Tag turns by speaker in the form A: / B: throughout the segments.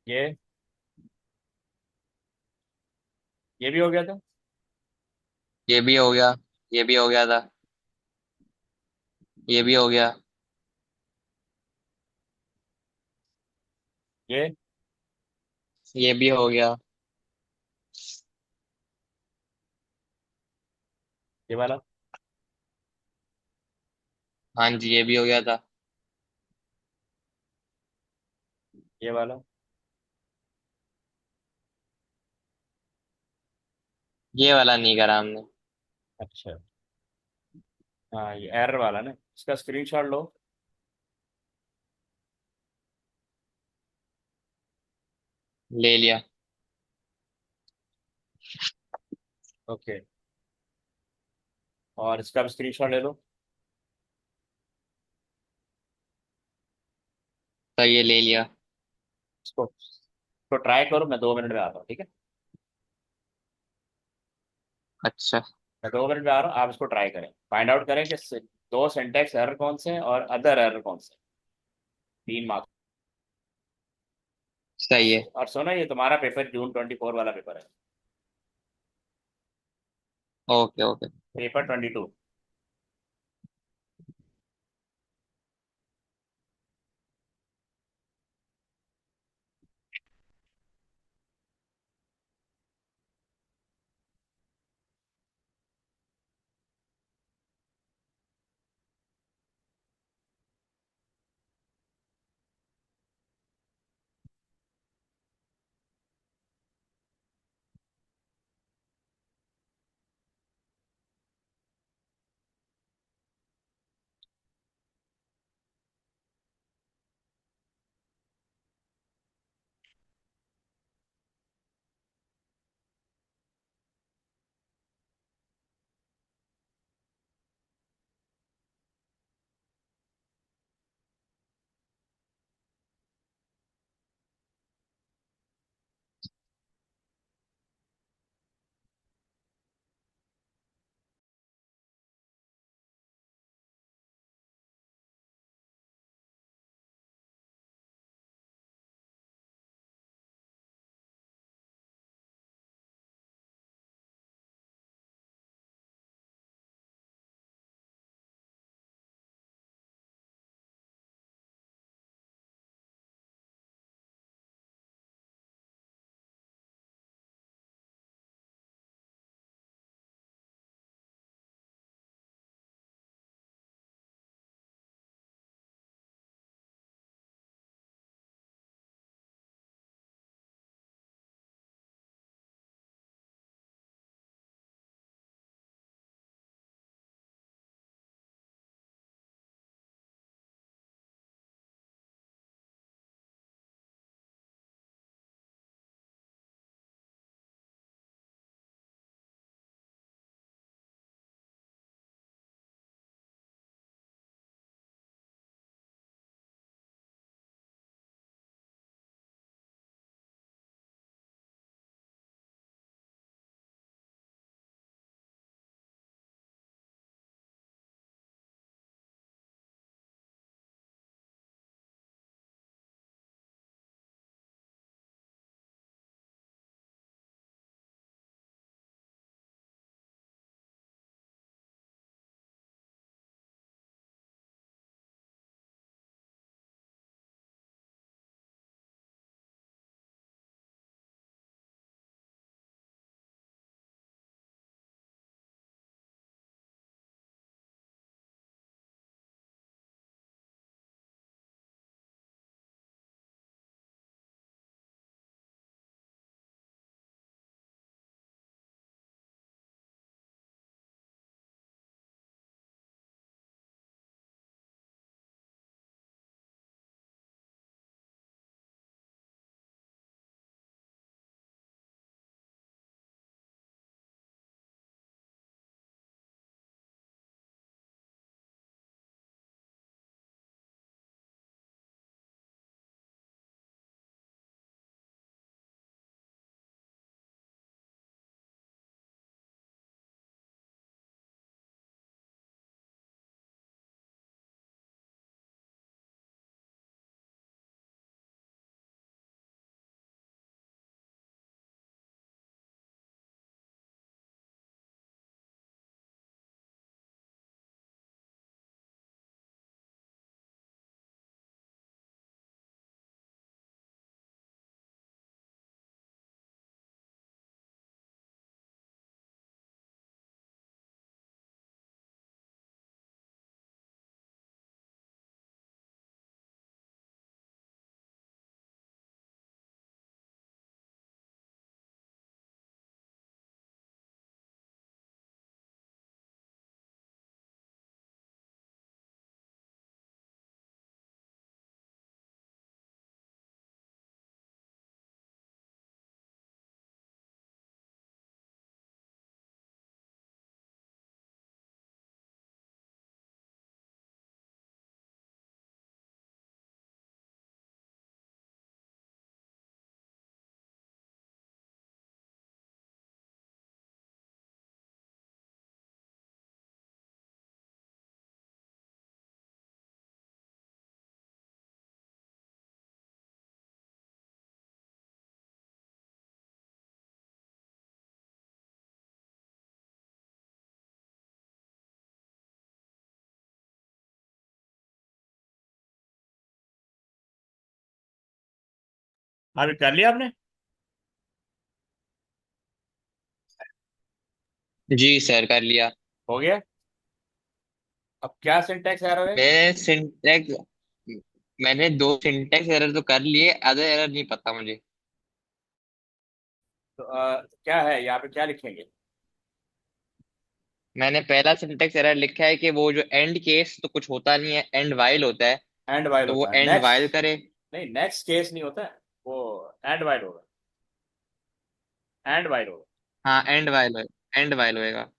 A: ये ये भी हो गया था।
B: ये भी हो गया। ये भी हो गया था। ये भी हो गया।
A: ये
B: ये भी हो गया।
A: ये वाला।
B: हाँ जी, ये भी हो गया था।
A: ये वाला।
B: ये वाला नहीं करा हमने।
A: अच्छा। हाँ, ये एरर वाला ना, इसका स्क्रीनशॉट लो।
B: ले लिया।
A: ओके। और इसका भी स्क्रीनशॉट ले लो।
B: तो ये ले लिया।
A: इसको तो ट्राई करो, मैं 2 मिनट में आता हूँ, ठीक है।
B: अच्छा।
A: मैं 2 मिनट में आ रहा हूँ, आप इसको ट्राई करें, फाइंड आउट करें कि दो सिंटेक्स एरर कौन से हैं और अदर एरर कौन से हैं। 3 मार्क्स।
B: सही है।
A: और सुनो, ये तुम्हारा पेपर June 24 वाला पेपर है।
B: Okay okay.
A: पेपर 22। अभी कर लिया आपने?
B: जी सर, कर लिया।
A: हो गया। अब क्या सिंटैक्स एरर है?
B: मैं सिंटेक्स मैंने दो सिंटेक्स एरर तो कर लिए, अदर एरर नहीं पता मुझे।
A: तो क्या है यहाँ पे, क्या लिखेंगे?
B: मैंने पहला सिंटेक्स एरर लिखा है कि वो जो एंड केस तो कुछ होता नहीं है, एंड वाइल होता है।
A: एंड वाइल
B: तो वो
A: होता है
B: एंड
A: नेक्स्ट।
B: वाइल करे।
A: नहीं, नेक्स्ट केस नहीं होता है वो। एंड वाइल होगा। एंड वाइल होगा।
B: हाँ, एंड वाइल होएगा।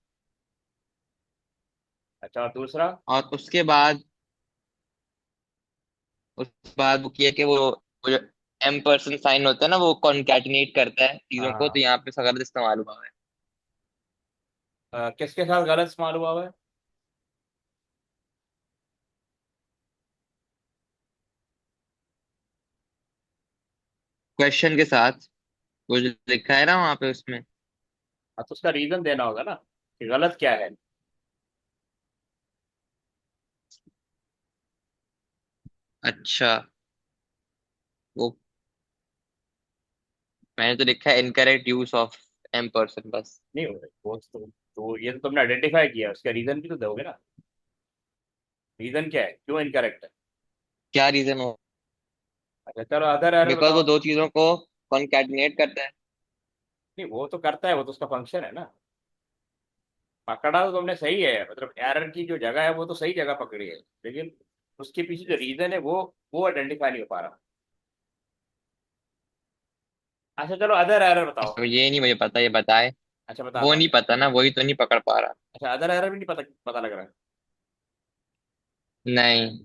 A: अच्छा, और दूसरा?
B: और उसके बाद वो किया कि वो जो एम परसेंट साइन होता है ना, वो कॉन्कैटिनेट करता है चीजों को, तो
A: हाँ।
B: यहाँ पे गलत इस्तेमाल हुआ है।
A: किसके साथ गलत इस्तेमाल हुआ हुआ है?
B: क्वेश्चन के साथ, वो जो लिखा है ना वहाँ पे उसमें।
A: हाँ, तो उसका रीजन देना होगा ना कि गलत क्या है।
B: अच्छा, वो मैंने तो लिखा है incorrect use of M percent बस।
A: नहीं हो रही वो तो ये तो तुमने आइडेंटिफाई किया, उसका रीजन भी तो दोगे ना। रीजन क्या है, क्यों इनकरेक्ट है?
B: क्या रीजन हो?
A: अच्छा चलो, अदर एरर
B: बिकॉज वो
A: बताओ।
B: दो चीजों को कॉन्कैटिनेट करता है।
A: नहीं, वो तो करता है, वो तो उसका फंक्शन है ना। पकड़ा तो तुमने सही है, मतलब एरर की जो जगह है वो तो सही जगह पकड़ी है, लेकिन उसके पीछे जो रीजन है वो आइडेंटिफाई नहीं हो पा रहा। अच्छा चलो, अदर एरर बताओ।
B: अब ये नहीं मुझे पता, ये बताए।
A: अच्छा,
B: वो
A: बताता हूँ
B: नहीं
A: मैं।
B: पता ना, वही तो नहीं पकड़ पा रहा।
A: अच्छा, अदर एरर भी नहीं पता पता लग रहा है।
B: नहीं।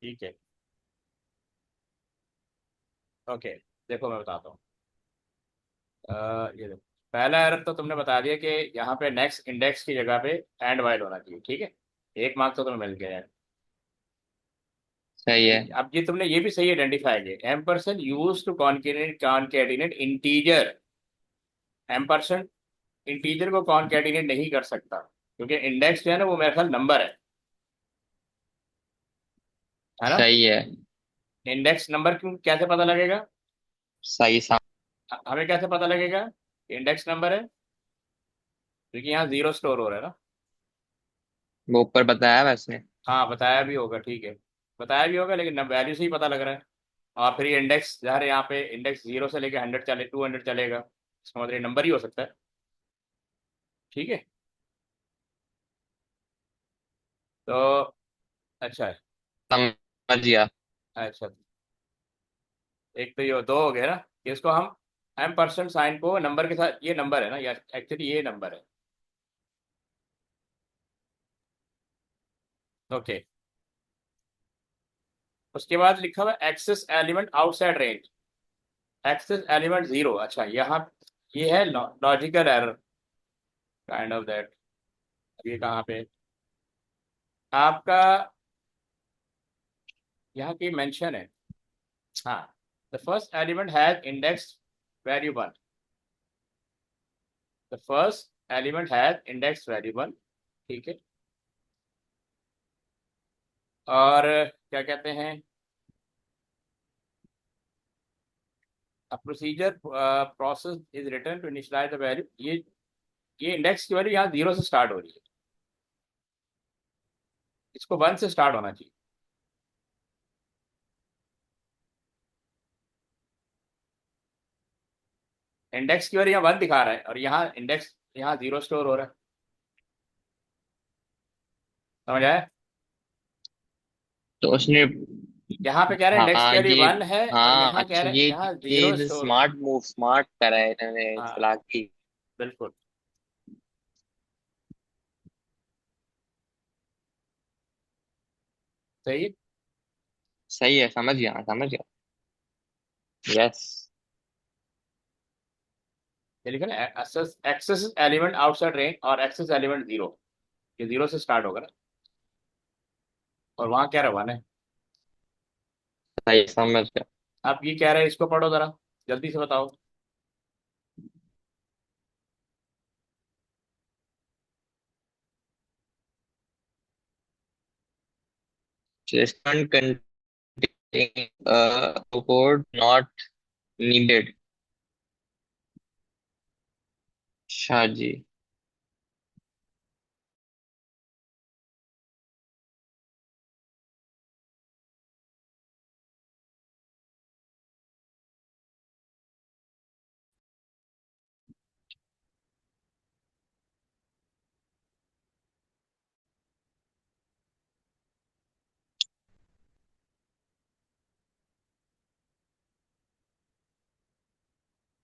A: ठीक है। ओके, देखो मैं बताता हूँ। ये देखो, पहला एरर तो तुमने बता दिया कि यहाँ पे नेक्स्ट इंडेक्स की जगह पे एंड वाइल होना चाहिए, ठीक है। एक मार्क तो तुम्हें मिल गया है।
B: सही है।
A: अब ये तुमने ये भी सही आइडेंटिफाई किया, M percent use to concatenate integer. M percent integer को कॉन्केटिनेट नहीं कर सकता, क्योंकि इंडेक्स जो है ना वो मेरे ख्याल नंबर है ना।
B: सही है।
A: इंडेक्स नंबर क्यों, कैसे पता लगेगा?
B: सही सा।
A: हमें कैसे पता लगेगा इंडेक्स नंबर है? क्योंकि यहाँ जीरो स्टोर हो रहा है ना।
B: वो ऊपर बताया वैसे।
A: हाँ, बताया भी होगा, ठीक है। बताया भी होगा, लेकिन वैल्यू से ही पता लग रहा है। और फिर ये इंडेक्स जहर यहाँ पे इंडेक्स 0 से लेके 100 चले, 200 चलेगा, इसका मतलब ये नंबर ही हो सकता है। ठीक है। तो अच्छा है।
B: समझ गया।
A: अच्छा, एक तो ये दो हो गए ना, कि इसको हम एम परसेंट साइन को नंबर के साथ, ये नंबर है ना, या एक्चुअली ये नंबर है। ओके। उसके बाद लिखा हुआ access element outside range. Access element 0, अच्छा यहाँ ये है logical error, kind of that. ये कहाँ पे आपका यहाँ की मेंशन है? हाँ, the first element has index value 1। The first element has index value 1, ठीक है। और क्या कहते हैं, a procedure process is written to initialize the value। ये इंडेक्स की वैल्यू यहाँ 0 से स्टार्ट हो रही है, इसको 1 से स्टार्ट होना चाहिए। इंडेक्स की वैल्यू यहाँ 1 दिखा रहा है, और यहाँ इंडेक्स यहाँ 0 स्टोर हो रहा है। समझ आया?
B: तो उसने।
A: यहाँ पे कह रहे हैं इंडेक्स की
B: हाँ
A: वैल्यू
B: ये।
A: 1 है, और
B: हाँ
A: यहाँ कह
B: अच्छा,
A: रहे हैं यहाँ जीरो
B: ये
A: स्टोर।
B: स्मार्ट मूव, स्मार्ट करा है इन्होंने,
A: हाँ,
B: चालाकी।
A: बिल्कुल सही है।
B: सही है, समझ गया, समझ गया। यस।
A: ये लिखा ना, एक्सेस एलिमेंट आउटसाइड रेंज और एक्सेस एलिमेंट 0, ये 0 से स्टार्ट होगा ना, और वहाँ क्या रहा 1 है।
B: सही, समझ गया।
A: अब ये कह रहे हैं, इसको पढ़ो जरा, जल्दी से बताओ।
B: Statement code not needed. अच्छा जी।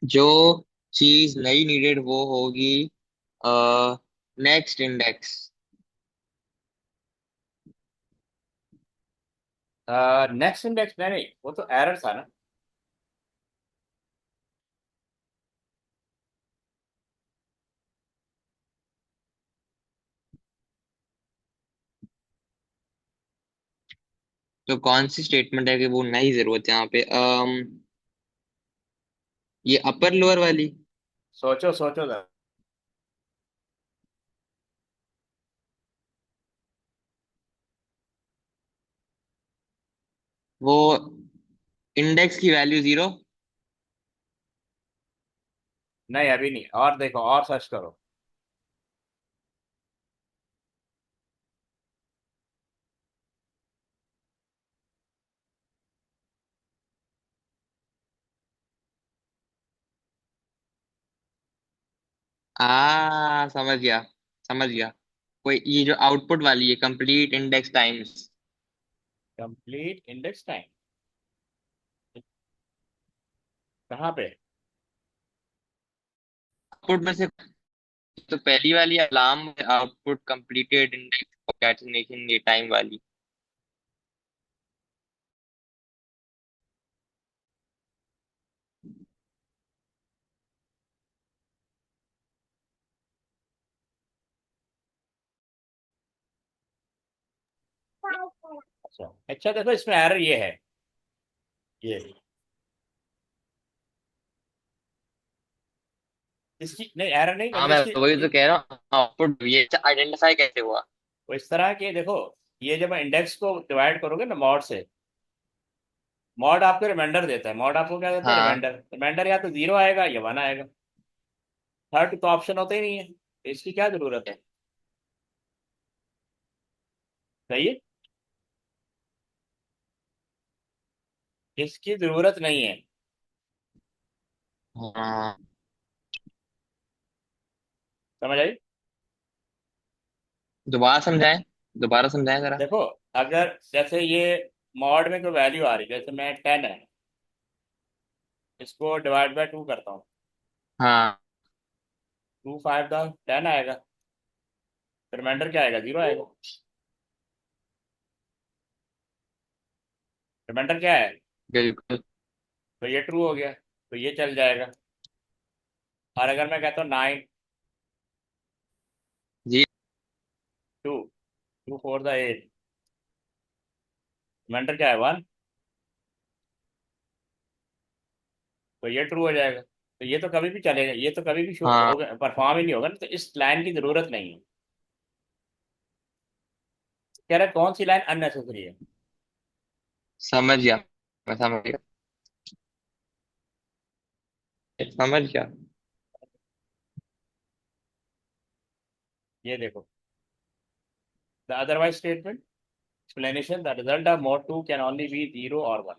B: जो चीज नहीं नीडेड वो होगी नेक्स्ट इंडेक्स।
A: नेक्स्ट इंडेक्स नहीं नहीं, वो तो एरर था ना।
B: तो कौन सी स्टेटमेंट है कि वो नहीं जरूरत है यहाँ पे? ये अपर लोअर वाली।
A: सोचो सोचो जरा।
B: वो इंडेक्स की वैल्यू 0।
A: नहीं अभी नहीं, और देखो और सर्च करो।
B: समझ गया, समझ गया। कोई ये जो आउटपुट वाली है, complete index times.
A: Complete index time कहाँ पे?
B: आउटपुट में से तो पहली वाली alarm output completed index concatenation ये टाइम वाली।
A: अच्छा अच्छा, देखो इसमें एरर ये है, ये इसकी नहीं, एरर नहीं
B: हाँ
A: मतलब
B: मैं
A: इसकी
B: वही तो कह रहा हूँ, आउटपुट ये आइडेंटिफाई कैसे हुआ?
A: वो इस तरह के देखो, ये जब इंडेक्स को डिवाइड करोगे ना मॉड से, मॉड आपको रिमाइंडर देता है, मॉड आपको क्या देता है?
B: हाँ।
A: रिमाइंडर। रिमाइंडर या तो जीरो आएगा या वन आएगा, थर्ड तो ऑप्शन होता ही नहीं है, तो इसकी क्या जरूरत है? सही है, इसकी जरूरत नहीं है।
B: हाँ,
A: समझ आई?
B: दोबारा समझाएं, दोबारा समझाएं जरा।
A: देखो, अगर जैसे ये मॉड में कोई वैल्यू आ रही है, जैसे मैं 10 है, इसको डिवाइड बाय 2 करता हूँ,
B: हाँ।
A: 2 5 10 आएगा, रिमाइंडर क्या आएगा? जीरो आएगा। रिमाइंडर क्या है?
B: बिल्कुल।
A: तो ये ट्रू हो गया, तो ये चल जाएगा। और अगर मैं कहता हूँ 9
B: जी।
A: 2 2 4 द 8, रिमाइंडर क्या है? 1, तो ये ट्रू हो जाएगा। तो ये तो कभी भी चलेगा, ये तो कभी भी शो
B: हाँ,
A: होगा, परफॉर्म ही नहीं होगा ना, तो इस लाइन की जरूरत नहीं है। कह रहा है कौन सी लाइन अननेसेसरी है?
B: समझ गया, मैं समझ गया, समझ गया।
A: ये देखो, the otherwise statement explanation, the result of mod 2 can only be 0 or 1।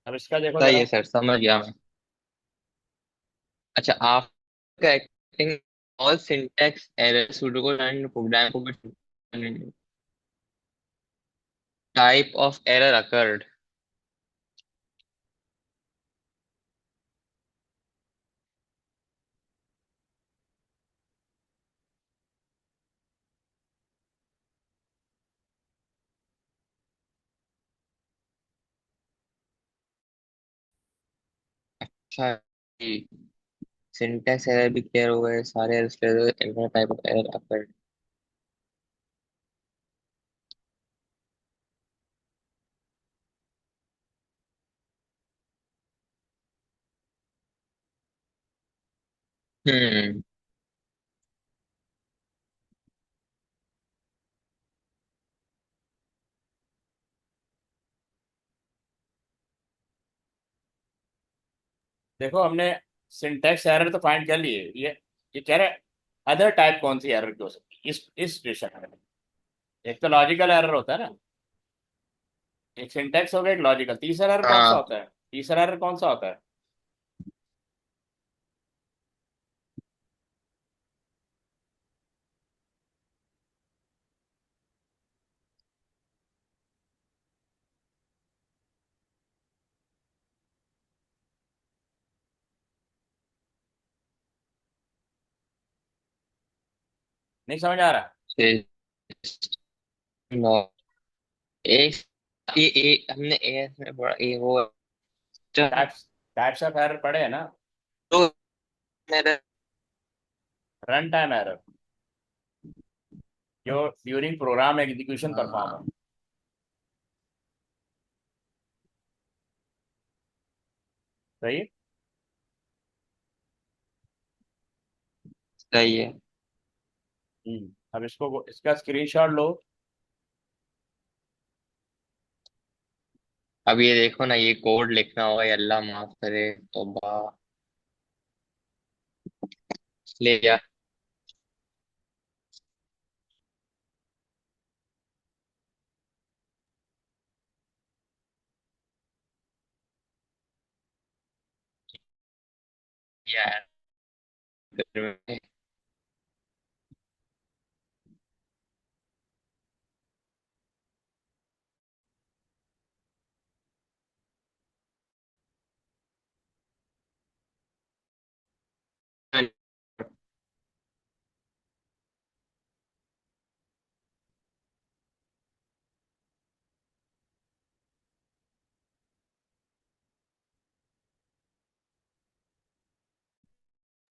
A: अब इसका देखो
B: सही
A: जरा।
B: है सर, समझ गया मैं। अच्छा, आप correcting all syntax error pseudocode and program को टाइप ऑफ एरर अकर्ड। अच्छा जी, सिंटैक्स एरर भी क्लियर हो गए, सारे error type of error occurred. हम्म।
A: देखो हमने सिंटैक्स एरर तो फाइंड कर लिए, ये कह रहे अदर टाइप कौन सी एरर की हो सकती है इस सिचुएशन में। एक तो लॉजिकल एरर होता है ना, एक सिंटैक्स हो गया, एक लॉजिकल, तीसरा एरर कौन सा
B: हाँ,
A: होता है? तीसरा एरर कौन सा होता है? नहीं समझ आ रहा?
B: एक हमने ए में पढ़ा, ए वो जो
A: टाइप्स टाइप्स ऑफ एरर पढ़े हैं ना?
B: मेरा।
A: रन टाइम एरर, जो ड्यूरिंग प्रोग्राम एग्जीक्यूशन परफॉर्म हो।
B: हाँ,
A: सही है?
B: सही है।
A: अब इसका स्क्रीनशॉट लो।
B: अब ये देखो ना, ये कोड लिखना होगा, ये अल्लाह माफ करे तो बा ले जा। यार,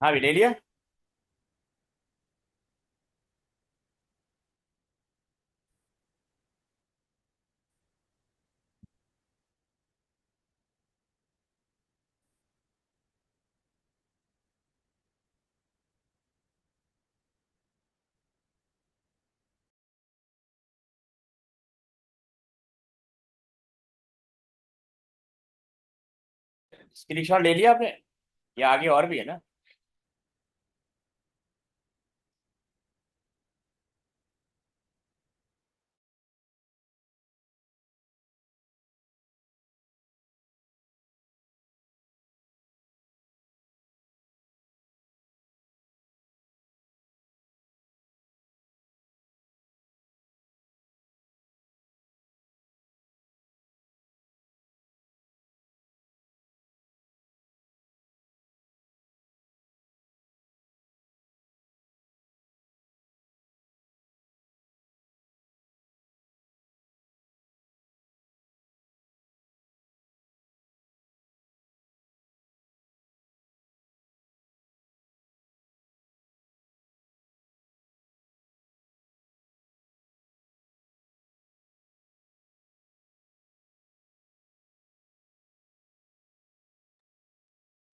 A: हाँ भी ले लिया। स्क्रीनशॉट ले लिया आपने? ये आगे और भी है ना?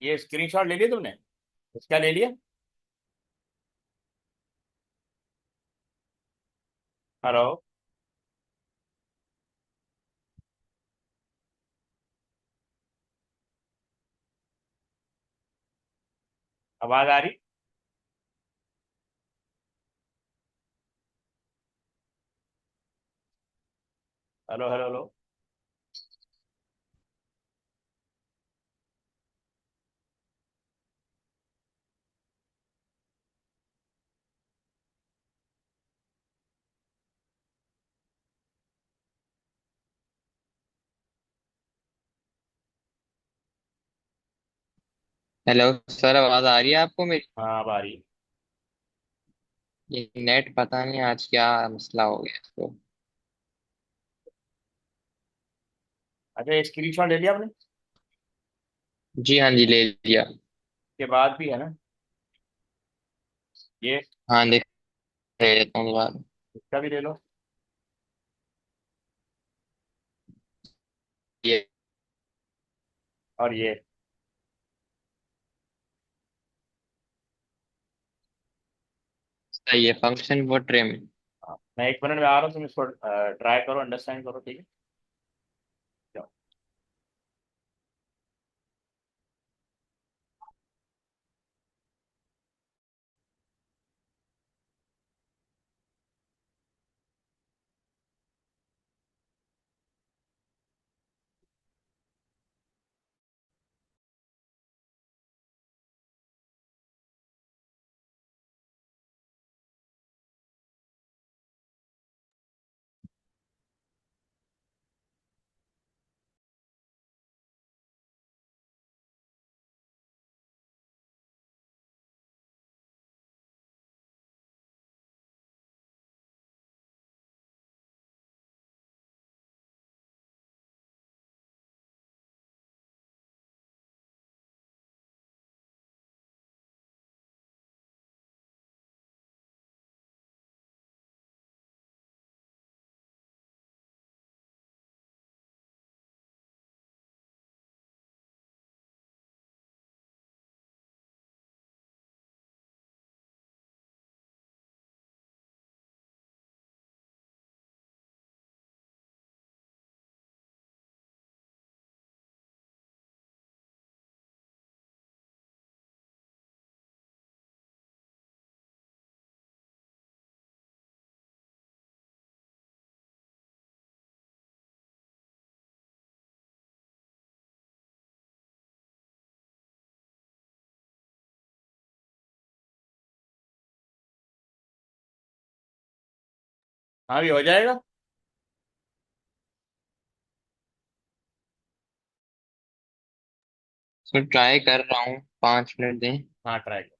A: ये स्क्रीनशॉट ले लिया तुमने? इसका ले लिया? हेलो? आवाज आ रही? Hello hello hello?
B: Hello sir, आवाज आ रही है आपको मेरी?
A: हाँ अब आ रही।
B: ये नेट पता नहीं आज क्या मसला हो गया इसको।
A: अच्छा ये स्क्रीनशॉट ले लिया आपने?
B: जी हाँ जी, ले लिया।
A: के बाद भी है ना ये,
B: हाँ, देख लेता हूँ दोबारा।
A: इसका भी ले लो।
B: ये
A: और ये
B: सही है, फंक्शन वो ट्रिम।
A: हाँ, मैं 1 मिनट में आ रहा हूँ, तुम इसको ट्राई करो, अंडरस्टैंड करो, ठीक है। जाओ। हाँ भी हो जाएगा।
B: सो ट्राई कर रहा हूँ, 5 मिनट दें।
A: हाँ ट्राई करो।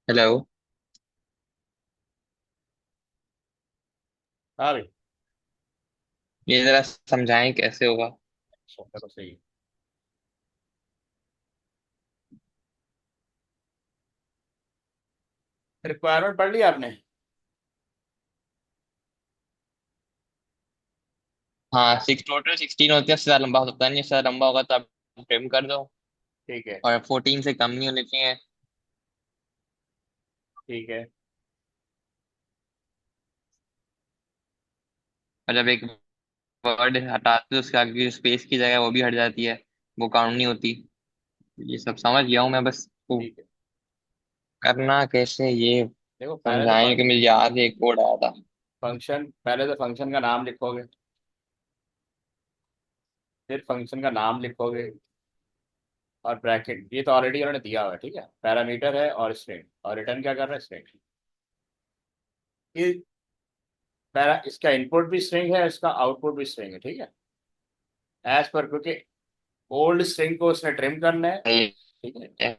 B: हेलो।
A: हाँ भी।
B: ये जरा समझाएं कैसे होगा।
A: चलो सही है। रिक्वायरमेंट पढ़ लिया आपने?
B: हाँ, 6 टोटल 16 होते हैं, उससे ज्यादा लंबा हो सकता नहीं, उससे ज्यादा लंबा होगा तो आप ट्रिम कर दो।
A: ठीक है।
B: और 14 से कम नहीं होने चाहिए।
A: ठीक है।
B: और जब एक वर्ड हटाते हो उसके आगे की स्पेस की जगह वो भी हट जाती है, वो काउंट नहीं होती। ये सब समझ गया हूँ मैं, बस वो
A: ठीक है।
B: करना कैसे ये
A: देखो पहले तो
B: समझाएं कि मुझे याद है, एक कोड आया था।
A: फंक्शन, पहले तो फंक्शन का नाम लिखोगे, फिर फंक्शन का नाम लिखोगे, और ब्रैकेट, ये तो ऑलरेडी उन्होंने दिया हुआ है, ठीक है, पैरामीटर है और स्ट्रिंग, और रिटर्न क्या कर रहा है, स्ट्रिंग। ये पैरा, इसका इनपुट भी स्ट्रिंग है, इसका आउटपुट भी स्ट्रिंग है, ठीक है, एज पर, क्योंकि ओल्ड स्ट्रिंग को उसने ट्रिम करना है,
B: सही
A: ठीक है।
B: है।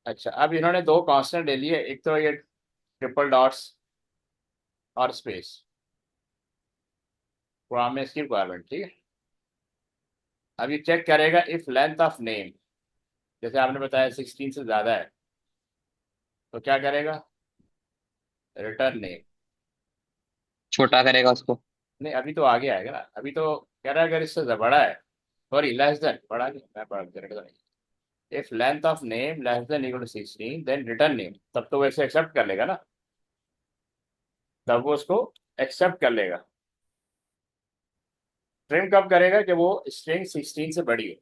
A: अच्छा, अब इन्होंने दो कांस्टेंट ले लिए, एक तो ये ट्रिपल डॉट्स और स्पेस, प्रोग्राम में इसकी रिक्वायरमेंट, ठीक है। अब ये चेक करेगा इफ लेंथ ऑफ नेम, जैसे आपने बताया 16 से ज्यादा है, तो क्या करेगा, रिटर्न नेम।
B: छोटा करेगा उसको।
A: नहीं, अभी तो आगे आएगा ना, अभी तो कह रहा है अगर इससे बड़ा है, सॉरी लेस देन, बड़ा नहीं, मैं पढ़ करेक्ट तो नहीं। If length of name less than equal to 16 then return name, तब तो वैसे एक्सेप्ट कर लेगा ना, तब वो उसको एक्सेप्ट कर लेगा। ट्रिम कब करेगा, जब वो स्ट्रिंग 16 से बड़ी हो।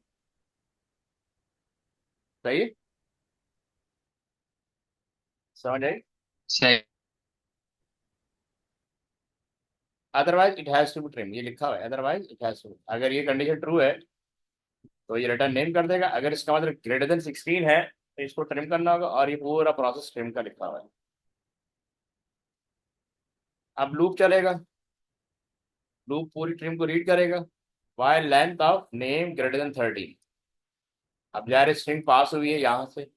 A: सही है? समझ आई?
B: सही।
A: Otherwise it has to be trim, ये लिखा हुआ है, अदरवाइज इट हैज टू, अगर ये कंडीशन ट्रू है तो ये रिटर्न नेम कर देगा, अगर इसका मतलब ग्रेटर देन 16 है तो इसको ट्रिम करना होगा, और ये पूरा प्रोसेस ट्रिम का लिखा हुआ है। अब लूप चलेगा, लूप पूरी ट्रिम को रीड करेगा, why length of name greater than 13। अब यार स्ट्रिंग पास हुई है यहाँ से,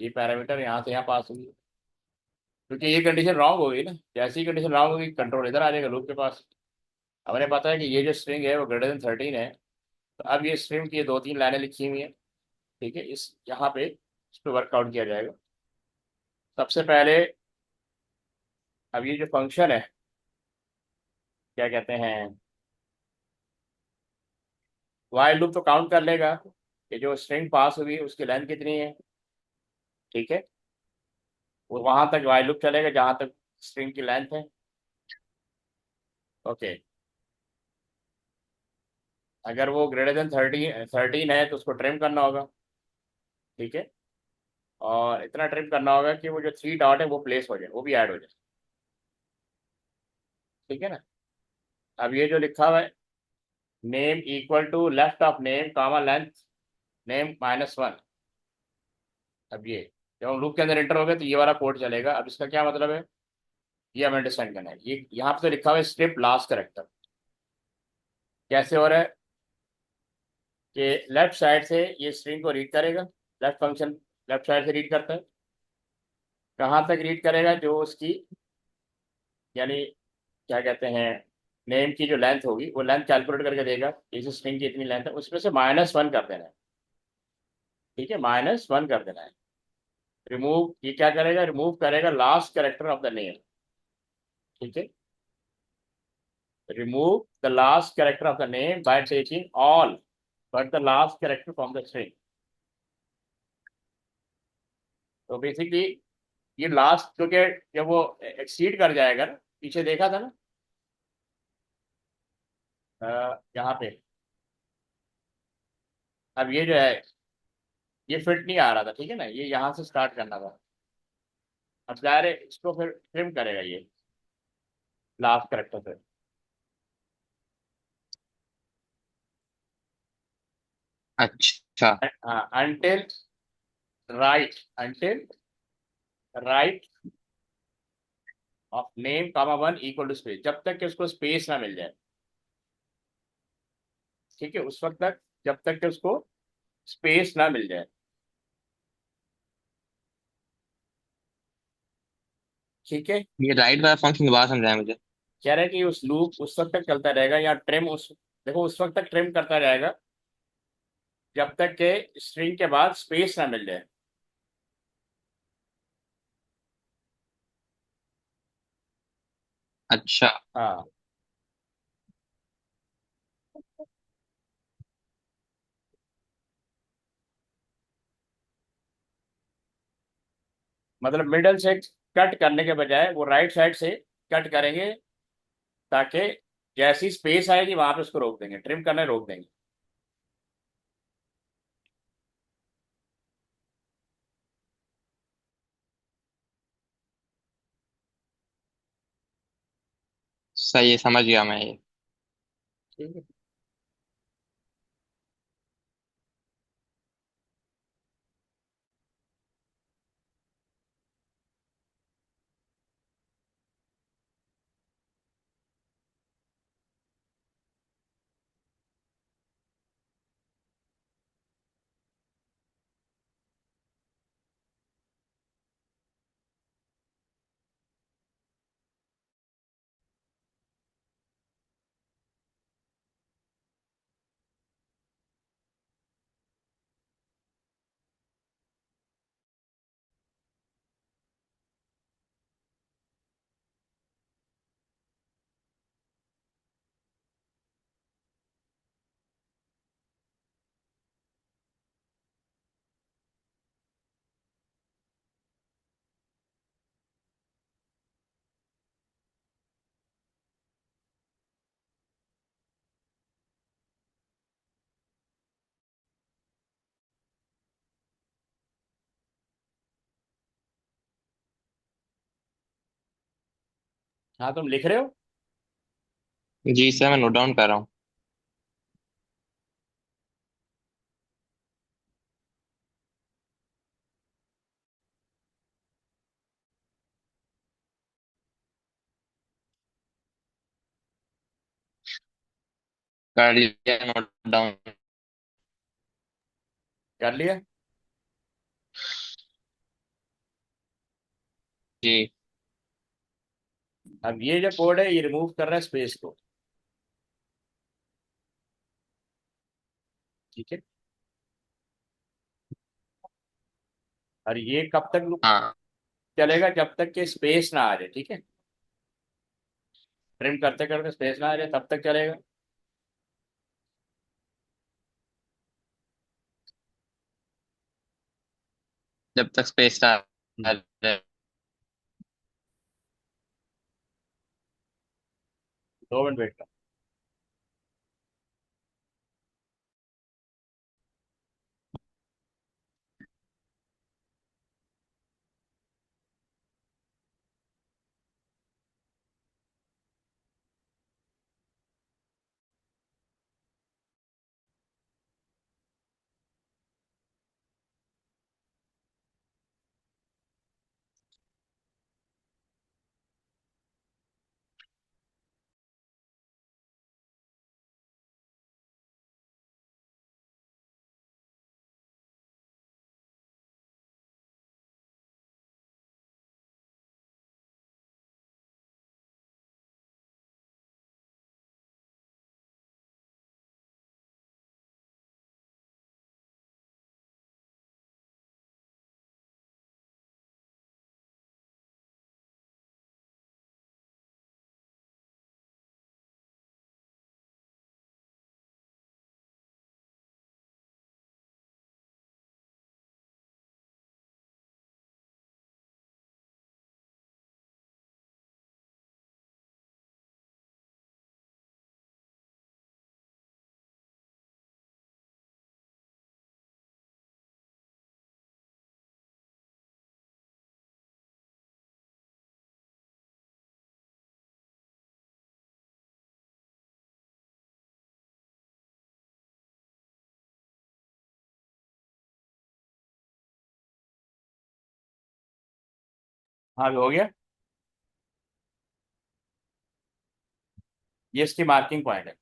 A: ये पैरामीटर यहाँ से यहाँ पास हुई है, क्योंकि ये कंडीशन रॉन्ग हो गई ना, जैसी कंडीशन रॉन्ग होगी कंट्रोल इधर आ जाएगा लूप के पास। हमें पता है कि ये जो स्ट्रिंग है वो ग्रेटर देन 13 है, तो अब ये स्ट्रिंग की ये दो तीन लाइनें लिखी हुई हैं, ठीक है, इस यहाँ पे इस पर वर्कआउट किया जाएगा। सबसे पहले, अब ये जो फंक्शन है, क्या कहते हैं, वाइल लूप तो काउंट कर लेगा कि जो स्ट्रिंग पास हुई है उसकी लेंथ कितनी है, ठीक है, वो वहां तक वाइल लूप चलेगा जहां तक स्ट्रिंग की लेंथ है। ओके, अगर वो ग्रेटर देन 13 है तो उसको ट्रिम करना होगा, ठीक है, और इतना ट्रिम करना होगा कि वो जो थ्री डॉट है वो प्लेस हो जाए, वो भी ऐड हो जाए, ठीक है ना। अब ये जो लिखा हुआ है, name equal to left of name comma length name -1, अब ये जब हम लूप के अंदर एंटर हो गए तो ये वाला कोड चलेगा। अब इसका क्या मतलब है, ये हमें अंडरस्टैंड करना है। ये यहाँ पे तो लिखा हुआ है स्ट्रिप लास्ट करेक्टर, कैसे हो रहा है कि लेफ्ट साइड से ये स्ट्रिंग को रीड करेगा, लेफ्ट फंक्शन लेफ्ट साइड से रीड करता है, कहाँ तक रीड करेगा, जो उसकी यानी क्या कहते हैं, नेम की जो लेंथ होगी वो लेंथ कैलकुलेट करके देगा, इस स्ट्रिंग की इतनी लेंथ है, उसमें से -1 कर देना है, ठीक है, -1 कर देना है। रिमूव, ये क्या करेगा, रिमूव करेगा last character of the name, ठीक है, remove the last character of the name by taking all but the last character from the string. तो बेसिकली ये लास्ट, क्योंकि जब वो एक्सीड कर जाएगा ना, पीछे देखा था ना, यहाँ पे, अब ये जो है ये फिट नहीं आ रहा था, ठीक है ना, ये यहाँ से स्टार्ट करना था, अब डायरेक्ट इसको फिर ट्रिम करेगा ये लास्ट करेक्टर से।
B: अच्छा।
A: हाँ, until right of name comma 1 equal to space, जब तक कि उसको स्पेस ना मिल जाए, ठीक है, उस वक्त तक, जब तक कि उसको स्पेस ना मिल जाए, ठीक है।
B: ये राइट वाला फंक्शन दोबारा समझाया मुझे।
A: कह रहा है कि उस लूप उस वक्त तक चलता रहेगा, या ट्रिम उस, देखो उस वक्त तक ट्रिम करता रहेगा जब तक के स्ट्रिंग के बाद स्पेस ना मिल जाए।
B: अच्छा।
A: हाँ, मतलब मिडल से कट करने के बजाय वो राइट साइड से कट करेंगे, ताकि जैसी स्पेस आएगी वहां पे उसको रोक देंगे, ट्रिम करने रोक देंगे।
B: सही है, समझ गया मैं ये।
A: ठीक है। हाँ तुम लिख रहे हो?
B: जी सर, मैं नोट डाउन कर रहा हूँ। कर लिया नोट डाउन।
A: कर लिया?
B: जी।
A: अब ये जो कोड है ये रिमूव कर रहा है स्पेस को। ठीक है। और ये कब तक
B: हाँ।
A: चलेगा? जब तक कि स्पेस ना आ जाए। ठीक है। ट्रिम करते करते स्पेस ना आ जाए तब तक चलेगा।
B: जब तक स्पेस था।
A: हम्म। 2 मिनट वेट कर। हाँ हो गया। ये इसकी मार्किंग पॉइंट है।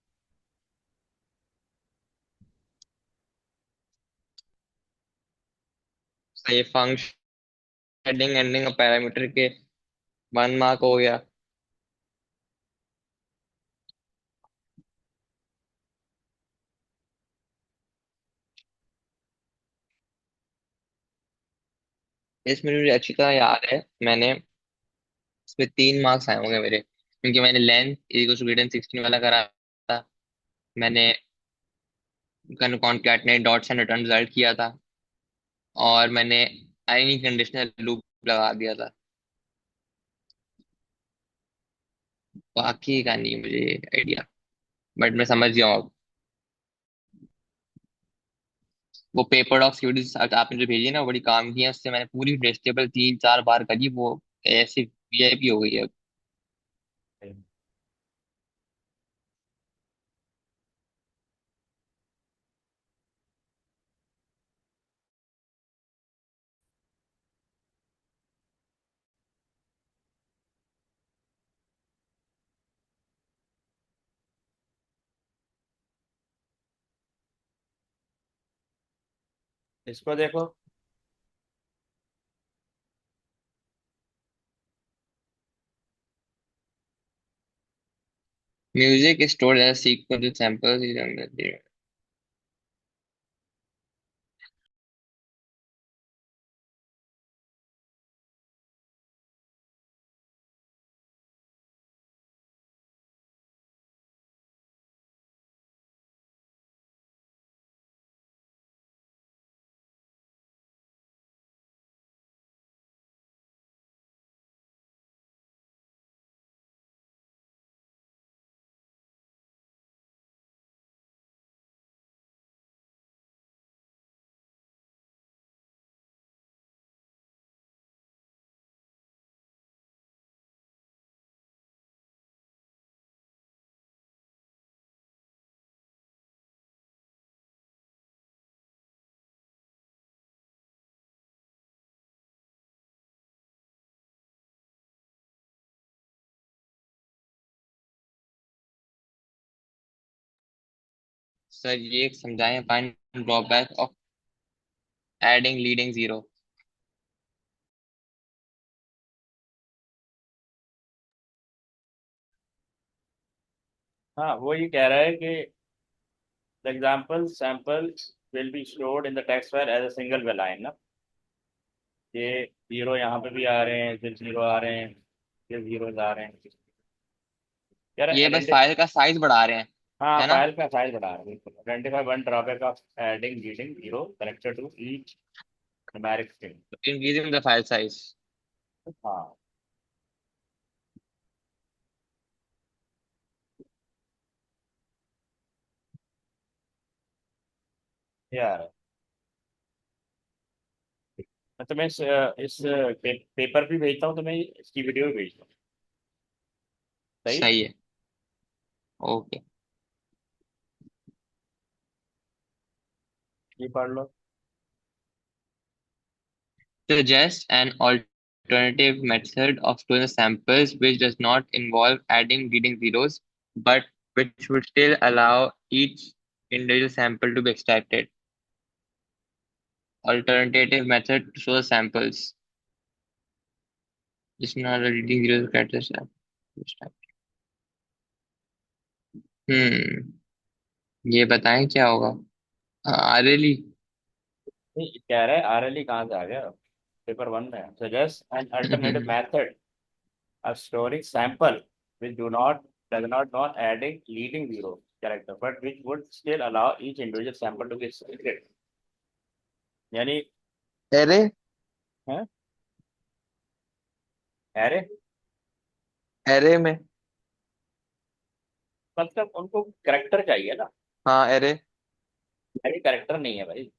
B: तो ये फंक्शन हेडिंग एंडिंग पैरामीटर के 1 मार्क हो गया। इसमें मुझे अच्छी तरह याद है, मैंने इसमें 3 मार्क्स आए होंगे मेरे, क्योंकि मैंने लेंथ इक्वल टू ग्रेटर 16 वाला करा था। मैंने कॉन्कैटनेट डॉट्स एंड रिटर्न रिजल्ट किया था। और मैंने एनी कंडीशनल लूप लगा दिया था। बाकी का नहीं मुझे आइडिया, बट मैं समझ गया हूँ अब। वो पेपर डॉक्स की वीडियो आपने जो भेजी ना, वो बड़ी काम की है, उससे मैंने पूरी टेस्टेबल 3 4 बार करी, वो ऐसी वीआईपी हो गई है अब।
A: इसको देखो।
B: Music stored as sequence samples. Sir ये समझाएं, find drawback of adding leading zero.
A: हाँ, वो ये कह रहा है कि the example sample will be stored in the text file as a single line ना। ये जीरो यहाँ पे भी आ रहे हैं, फिर जीरो आ रहे हैं, फिर जीरो आ रहे हैं। यार
B: ये बस फाइल का साइज बढ़ा रहे हैं,
A: हाँ,
B: है ना।
A: फाइल का साइज बढ़ा रहे हैं, बिल्कुल। Identify one drawback of adding leading zero connected to each numeric string.
B: Increasing the file size.
A: हाँ यार, मैं तुम्हें इस पेपर भी भेजता हूँ, तुम्हें इसकी वीडियो भी भेजता हूँ। सही है।
B: सही है। ओके।
A: ये पढ़ लो।
B: Suggest an alternative method of storing the samples which does not involve adding leading zeros, but which would still allow each individual sample to be extracted. Alternative method to store the samples. Just not a leading zeros characters. ये बताएं क्या होगा। RLE.
A: नहीं, कह रहा है RLE कहाँ से आ गया? पेपर वन में suggest an alternative method of storing sample which does not adding leading zero character but which would still allow each individual sample to be secret। यानी
B: अरे
A: है अरे,
B: अरे में।
A: मतलब उनको करेक्टर चाहिए ना।
B: हाँ अरे।
A: अरे करेक्टर नहीं है भाई,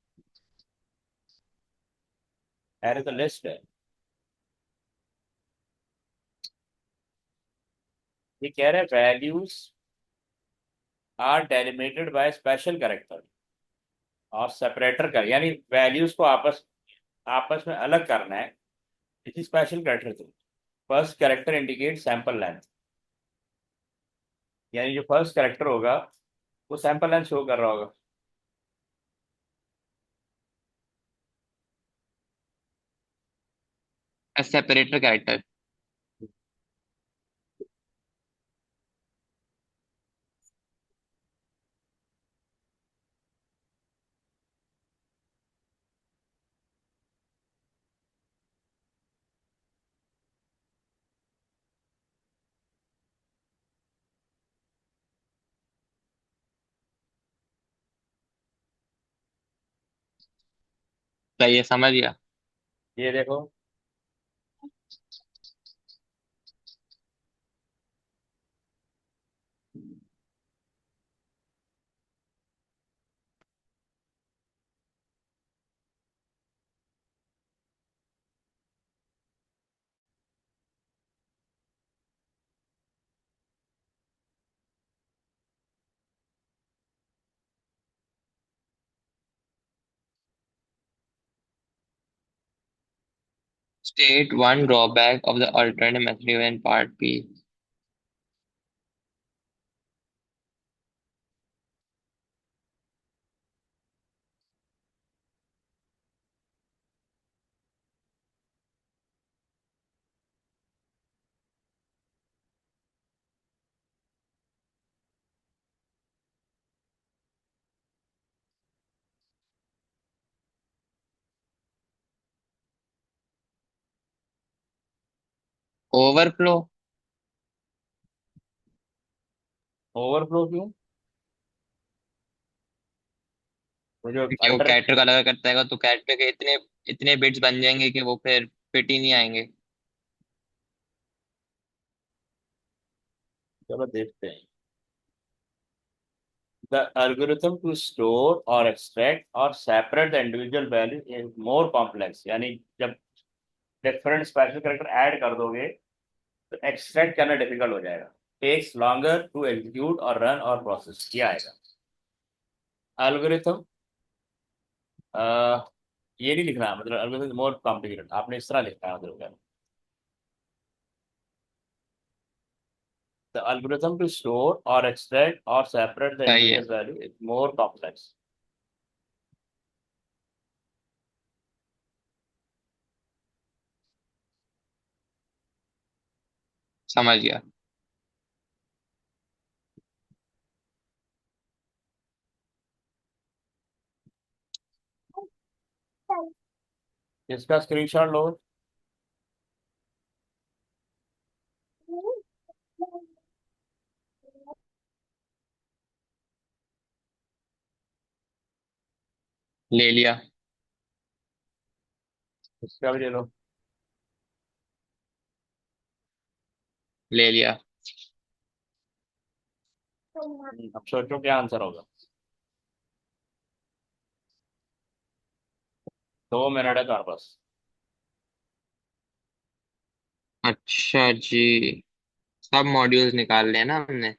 A: अरे तो लिस्ट है। ये कह रहे हैं values are delimited by special character और सेपरेटर कर, यानी वैल्यूज को आपस आपस में अलग करना है किसी स्पेशल करेक्टर से। First character indicate sample length, यानी जो फर्स्ट करेक्टर होगा वो सैंपल लेंथ शो कर रहा होगा।
B: Separator character. सही है, समझ गया।
A: ये देखो।
B: State one drawback of the alternative method given in part B. Overflow.
A: Overflow क्यों? वो जो
B: क्योंकि वो
A: अल्टर,
B: कैरेक्टर का अलग करता है तो कैरेक्टर के इतने इतने बिट्स बन जाएंगे कि वो फिर फिट ही नहीं आएंगे।
A: चलो देखते हैं। The algorithm to store or extract or separate the individual value is more complex। यानी जब डिफरेंट स्पेशल कैरेक्टर ऐड कर दोगे तो एक्सट्रैक्ट करना डिफिकल्ट हो जाएगा। टेक्स लॉन्गर टू एग्जीक्यूट और रन और प्रोसेस किया आएगा। एल्गोरिथम ये नहीं लिखना, मतलब एल्गोरिथम मोर कॉम्प्लिकेटेड, आपने इस तरह लिखा है मतलब। The the algorithm to store or extract or separate the
B: सही है।
A: integer value is more complex.
B: समझ गया।
A: इसका स्क्रीनशॉट लो।
B: ले लिया।
A: इसका भी ले लो।
B: ले लिया।
A: अब सोचो क्या आंसर होगा। 2 मिनट है तुम्हारे पास।
B: अच्छा जी। सब मॉड्यूल्स निकाल लेना हमने।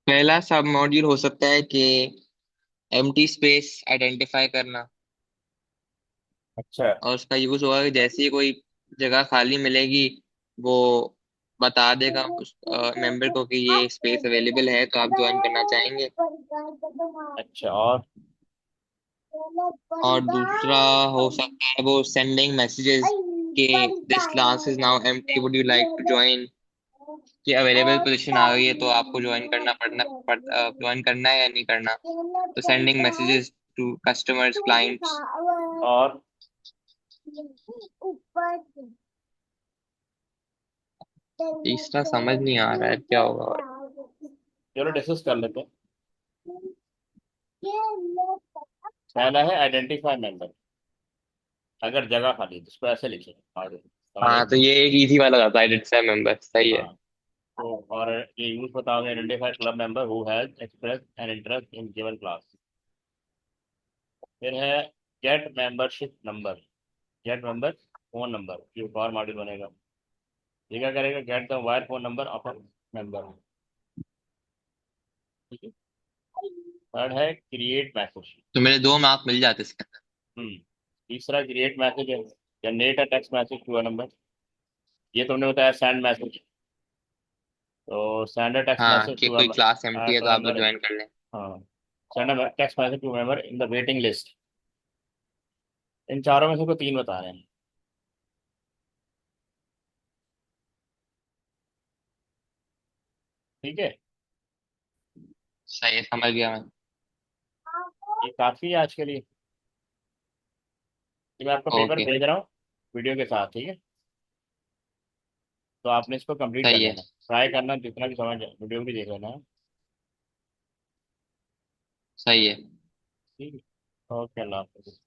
B: पहला सब मॉड्यूल हो सकता है कि एम्प्टी स्पेस आइडेंटिफाई करना।
A: अच्छा।
B: और उसका यूज होगा कि जैसे ही कोई जगह खाली मिलेगी, वो बता देगा उस मेंबर को कि ये स्पेस अवेलेबल है, तो आप ज्वाइन करना चाहेंगे।
A: अच्छा और।
B: और दूसरा हो सकता है वो सेंडिंग मैसेजेस कि this class is now empty, would you like to join. कि अवेलेबल पोजीशन आ गई है तो आपको ज्वाइन ज्वाइन करना है या नहीं करना। तो sending messages to customers clients.
A: और
B: तीसरा समझ नहीं आ रहा है क्या होगा भाई।
A: चलो डिस्कस कर लेते हैं। पहला है आइडेंटिफाई मेंबर। अगर जगह खाली है तो उसको ऐसे लिखे आगे।
B: हाँ, तो ये एक इजी वाला था, आइडेंटिफाई मेंबर, सही है।
A: हाँ। तो और ये यूज बताओगे identify club member who has express an interest in given class. फिर है get membership number. Get member phone number ये एक और मॉड्यूल बनेगा। ये क्या करेगा get the mobile phone number of a member. ठीक है। थर्ड है क्रिएट मैसेज।
B: तो मेरे 2 मार्क मिल जाते इसके अंदर।
A: हम्म। तीसरा क्रिएट मैसेज है generate a text message to a number. ये तुमने बताया सेंड मैसेज। तो सेंड अ टेक्स्ट
B: हाँ,
A: मैसेज
B: कि
A: टू
B: कोई क्लास एम्प्टी है
A: अ
B: तो आप लोग
A: मेंबर।
B: ज्वाइन कर लें।
A: हाँ। Send a text message to member in the waiting list. इन चारों में से कोई तीन बता रहे हैं। ठीक है।
B: सही है, समझ गया मैं।
A: ये काफी है आज के लिए। ये मैं आपको पेपर
B: ओके।
A: भेज रहा हूँ वीडियो के साथ। ठीक है। तो आपने इसको कंप्लीट कर
B: सही है।
A: लेना। ट्राई करना जितना भी समझ वीडियो भी देख लेना है।
B: सही है।
A: ठीक है। ओके अल्लाह हाफिज़।